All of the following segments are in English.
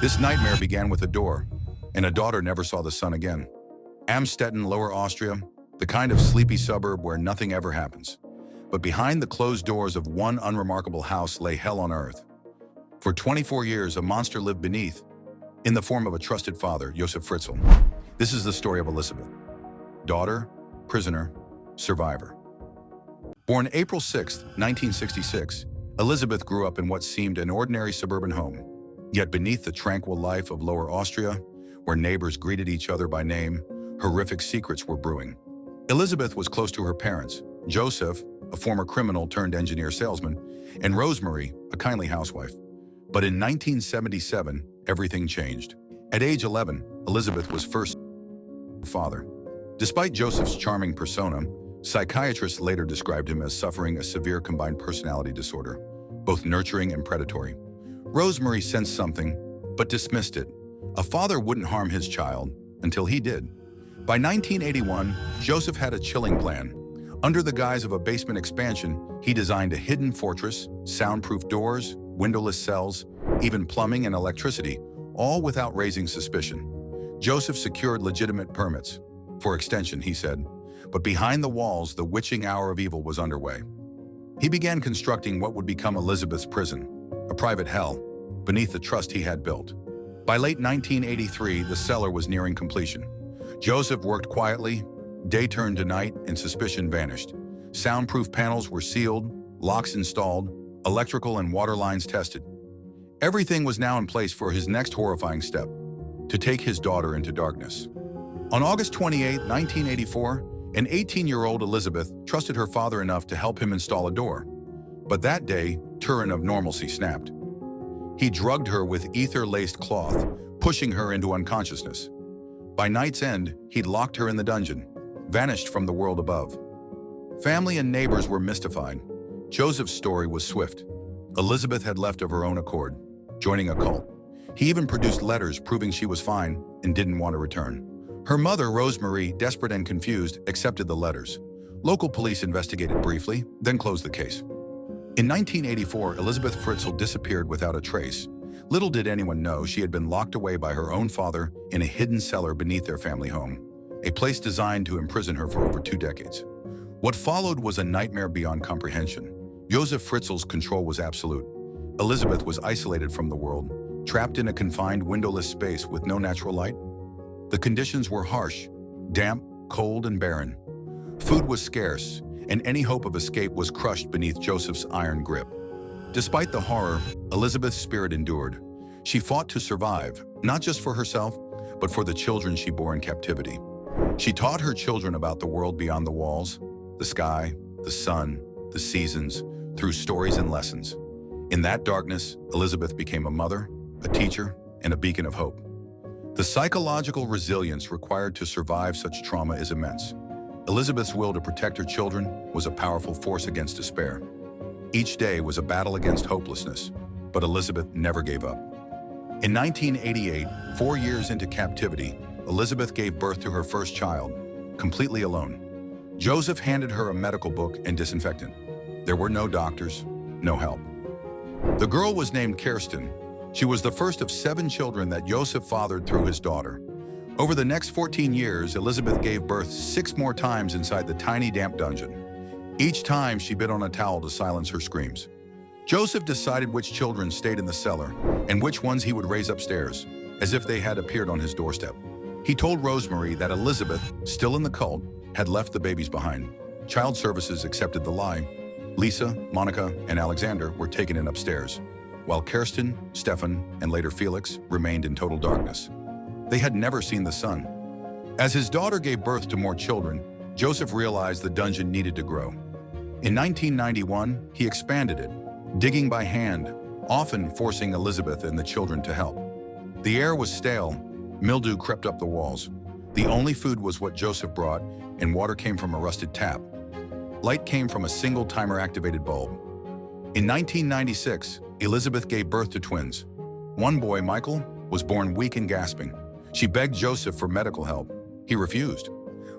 This nightmare began with a door, and a daughter never saw the sun again. Amstetten, Lower Austria, the kind of sleepy suburb where nothing ever happens. But behind the closed doors of one unremarkable house lay hell on earth. For 24 years, a monster lived beneath, in the form of a trusted father, Elisabeth Fritzl. This is the story of Elisabeth. Daughter, prisoner, survivor. Born April 6, 1966, Elisabeth grew up in what seemed an ordinary suburban home. Yet beneath the tranquil life of Lower Austria, where neighbors greeted each other by name, horrific secrets were brewing. Elisabeth was close to her parents, Joseph, a former criminal turned engineer salesman, and Rosemary, a kindly housewife. But in 1977, everything changed. At age 11, Elisabeth was first father. Despite Joseph's charming persona, psychiatrists later described him as suffering a severe combined personality disorder, both nurturing and predatory. Rosemary sensed something, but dismissed it. A father wouldn't harm his child until he did. By 1981, Joseph had a chilling plan. Under the guise of a basement expansion, he designed a hidden fortress, soundproof doors, windowless cells, even plumbing and electricity, all without raising suspicion. Joseph secured legitimate permits. For extension, he said. But behind the walls, the witching hour of evil was underway. He began constructing what would become Elisabeth's prison, a private hell, beneath the trust he had built. By late 1983, the cellar was nearing completion. Joseph worked quietly, day turned to night, and suspicion vanished. Soundproof panels were sealed, locks installed, electrical and water lines tested. Everything was now in place for his next horrifying step, to take his daughter into darkness. On August 28, 1984, an 18-year-old Elisabeth trusted her father enough to help him install a door. But that day, Turin of normalcy snapped. He drugged her with ether-laced cloth, pushing her into unconsciousness. By night's end, he'd locked her in the dungeon, vanished from the world above. Family and neighbors were mystified. Joseph's story was swift. Elisabeth had left of her own accord, joining a cult. He even produced letters proving she was fine and didn't want to return. Her mother, Rosemary, desperate and confused, accepted the letters. Local police investigated briefly, then closed the case. In 1984, Elisabeth Fritzl disappeared without a trace. Little did anyone know she had been locked away by her own father in a hidden cellar beneath their family home, a place designed to imprison her for over 2 decades. What followed was a nightmare beyond comprehension. Joseph Fritzl's control was absolute. Elisabeth was isolated from the world, trapped in a confined, windowless space with no natural light. The conditions were harsh, damp, cold, and barren. Food was scarce, and any hope of escape was crushed beneath Joseph's iron grip. Despite the horror, Elisabeth's spirit endured. She fought to survive, not just for herself, but for the children she bore in captivity. She taught her children about the world beyond the walls, the sky, the sun, the seasons, through stories and lessons. In that darkness, Elisabeth became a mother, a teacher, and a beacon of hope. The psychological resilience required to survive such trauma is immense. Elisabeth's will to protect her children was a powerful force against despair. Each day was a battle against hopelessness, but Elisabeth never gave up. In 1988, 4 years into captivity, Elisabeth gave birth to her first child, completely alone. Joseph handed her a medical book and disinfectant. There were no doctors, no help. The girl was named Kirsten. She was the first of 7 children that Joseph fathered through his daughter. Over the next 14 years, Elisabeth gave birth 6 more times inside the tiny, damp dungeon. Each time, she bit on a towel to silence her screams. Joseph decided which children stayed in the cellar and which ones he would raise upstairs, as if they had appeared on his doorstep. He told Rosemary that Elisabeth, still in the cult, had left the babies behind. Child services accepted the lie. Lisa, Monica, and Alexander were taken in upstairs, while Kirsten, Stefan, and later Felix remained in total darkness. They had never seen the sun. As his daughter gave birth to more children, Joseph realized the dungeon needed to grow. In 1991, he expanded it, digging by hand, often forcing Elisabeth and the children to help. The air was stale, mildew crept up the walls. The only food was what Joseph brought, and water came from a rusted tap. Light came from a single timer-activated bulb. In 1996, Elisabeth gave birth to twins. One boy, Michael, was born weak and gasping. She begged Joseph for medical help. He refused.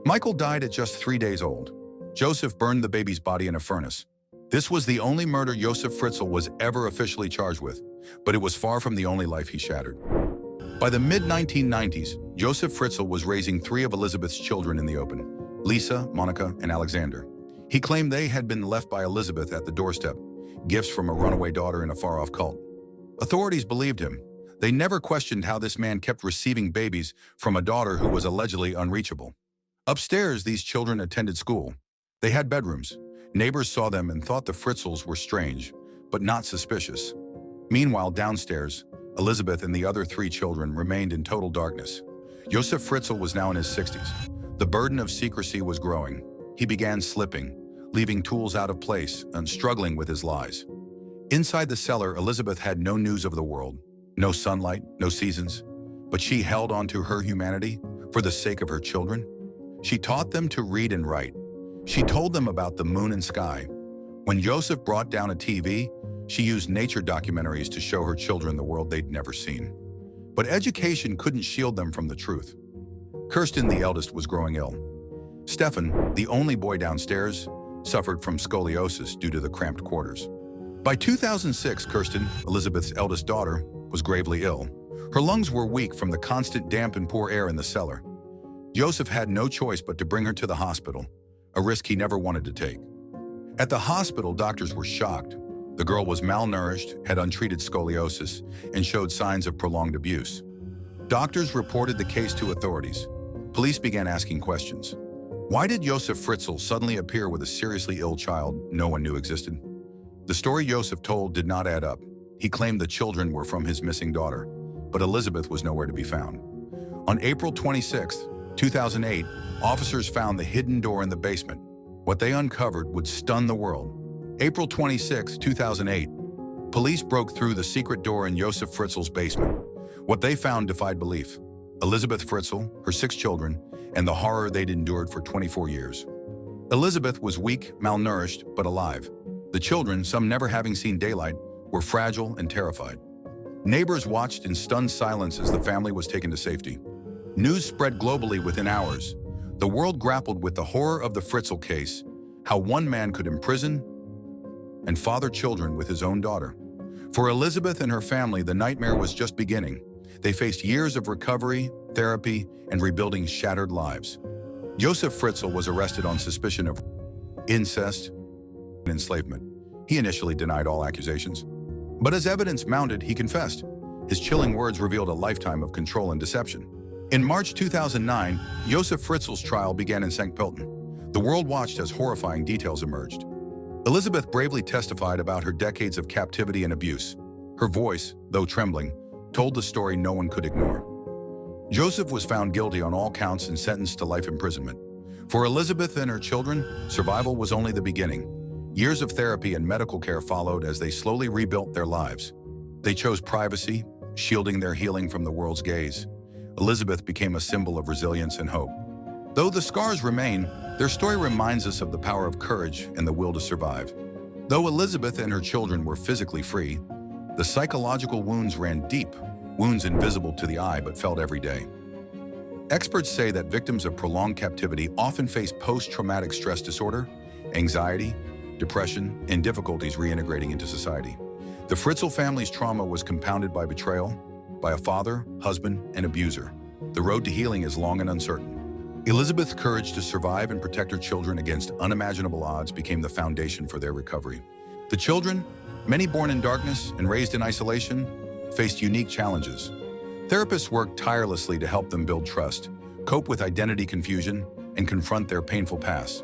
Michael died at just 3 days old. Joseph burned the baby's body in a furnace. This was the only murder Joseph Fritzl was ever officially charged with, but it was far from the only life he shattered. By the mid-1990s, Joseph Fritzl was raising three of Elisabeth's children in the open: Lisa, Monica, and Alexander. He claimed they had been left by Elisabeth at the doorstep, gifts from a runaway daughter in a far-off cult. Authorities believed him. They never questioned how this man kept receiving babies from a daughter who was allegedly unreachable. Upstairs, these children attended school. They had bedrooms. Neighbors saw them and thought the Fritzls were strange, but not suspicious. Meanwhile, downstairs, Elisabeth and the other three children remained in total darkness. Joseph Fritzl was now in his 60s. The burden of secrecy was growing. He began slipping, leaving tools out of place and struggling with his lies. Inside the cellar, Elisabeth had no news of the world, no sunlight, no seasons, but she held on to her humanity for the sake of her children. She taught them to read and write. She told them about the moon and sky. When Joseph brought down a TV, she used nature documentaries to show her children the world they'd never seen. But education couldn't shield them from the truth. Kirsten, the eldest, was growing ill. Stefan, the only boy downstairs, suffered from scoliosis due to the cramped quarters. By 2006, Kirsten, Elisabeth's eldest daughter, was gravely ill. Her lungs were weak from the constant damp and poor air in the cellar. Joseph had no choice but to bring her to the hospital, a risk he never wanted to take. At the hospital, doctors were shocked. The girl was malnourished, had untreated scoliosis, and showed signs of prolonged abuse. Doctors reported the case to authorities. Police began asking questions. Why did Joseph Fritzl suddenly appear with a seriously ill child no one knew existed? The story Joseph told did not add up. He claimed the children were from his missing daughter, but Elisabeth was nowhere to be found. On April 26, 2008, officers found the hidden door in the basement. What they uncovered would stun the world. April 26, 2008, police broke through the secret door in Joseph Fritzl's basement. What they found defied belief. Elisabeth Fritzl, her 6 children, and the horror they'd endured for 24 years. Elisabeth was weak, malnourished, but alive. The children, some never having seen daylight, were fragile and terrified. Neighbors watched in stunned silence as the family was taken to safety. News spread globally within hours. The world grappled with the horror of the Fritzl case, how one man could imprison and father children with his own daughter. For Elisabeth and her family, the nightmare was just beginning. They faced years of recovery, therapy, and rebuilding shattered lives. Joseph Fritzl was arrested on suspicion of incest and enslavement. He initially denied all accusations. But as evidence mounted, he confessed. His chilling words revealed a lifetime of control and deception. In March 2009, Joseph Fritzl's trial began in St. Pölten. The world watched as horrifying details emerged. Elisabeth bravely testified about her decades of captivity and abuse. Her voice, though trembling, told the story no one could ignore. Joseph was found guilty on all counts and sentenced to life imprisonment. For Elisabeth and her children, survival was only the beginning. Years of therapy and medical care followed as they slowly rebuilt their lives. They chose privacy, shielding their healing from the world's gaze. Elisabeth became a symbol of resilience and hope. Though the scars remain, their story reminds us of the power of courage and the will to survive. Though Elisabeth and her children were physically free, the psychological wounds ran deep, wounds invisible to the eye but felt every day. Experts say that victims of prolonged captivity often face post-traumatic stress disorder, anxiety, depression, and difficulties reintegrating into society. The Fritzl family's trauma was compounded by betrayal, by a father, husband, and abuser. The road to healing is long and uncertain. Elisabeth's courage to survive and protect her children against unimaginable odds became the foundation for their recovery. The children, many born in darkness and raised in isolation, faced unique challenges. Therapists worked tirelessly to help them build trust, cope with identity confusion, and confront their painful past.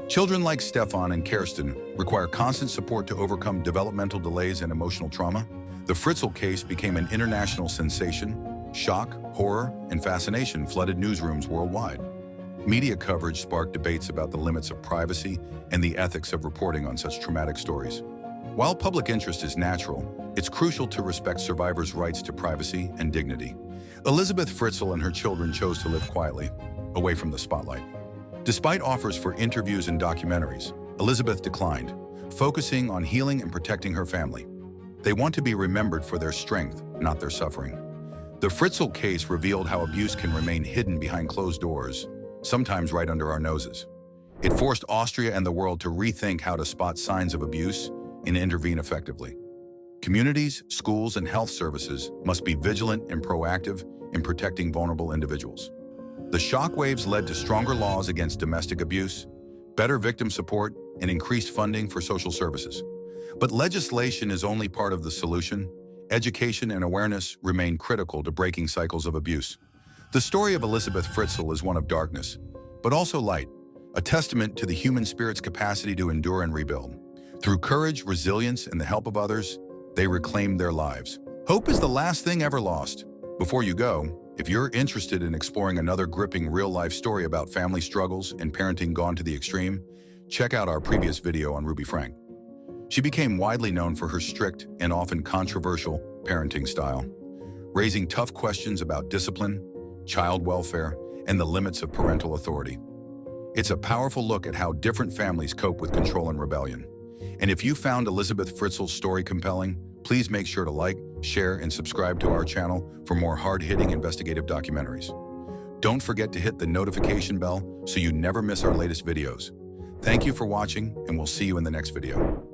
Children like Stefan and Kirsten require constant support to overcome developmental delays and emotional trauma. The Fritzl case became an international sensation. Shock, horror, and fascination flooded newsrooms worldwide. Media coverage sparked debates about the limits of privacy and the ethics of reporting on such traumatic stories. While public interest is natural, it's crucial to respect survivors' rights to privacy and dignity. Elisabeth Fritzl and her children chose to live quietly, away from the spotlight. Despite offers for interviews and documentaries, Elisabeth declined, focusing on healing and protecting her family. They want to be remembered for their strength, not their suffering. The Fritzl case revealed how abuse can remain hidden behind closed doors, sometimes right under our noses. It forced Austria and the world to rethink how to spot signs of abuse and intervene effectively. Communities, schools, and health services must be vigilant and proactive in protecting vulnerable individuals. The shockwaves led to stronger laws against domestic abuse, better victim support, and increased funding for social services. But legislation is only part of the solution. Education and awareness remain critical to breaking cycles of abuse. The story of Elisabeth Fritzl is one of darkness, but also light, a testament to the human spirit's capacity to endure and rebuild. Through courage, resilience, and the help of others, they reclaimed their lives. Hope is the last thing ever lost. Before you go, if you're interested in exploring another gripping real-life story about family struggles and parenting gone to the extreme, check out our previous video on Ruby Frank. She became widely known for her strict and often controversial parenting style, raising tough questions about discipline, child welfare, and the limits of parental authority. It's a powerful look at how different families cope with control and rebellion. And if you found Elisabeth Fritzl's story compelling, please make sure to like, share, and subscribe to our channel for more hard-hitting investigative documentaries. Don't forget to hit the notification bell so you never miss our latest videos. Thank you for watching, and we'll see you in the next video.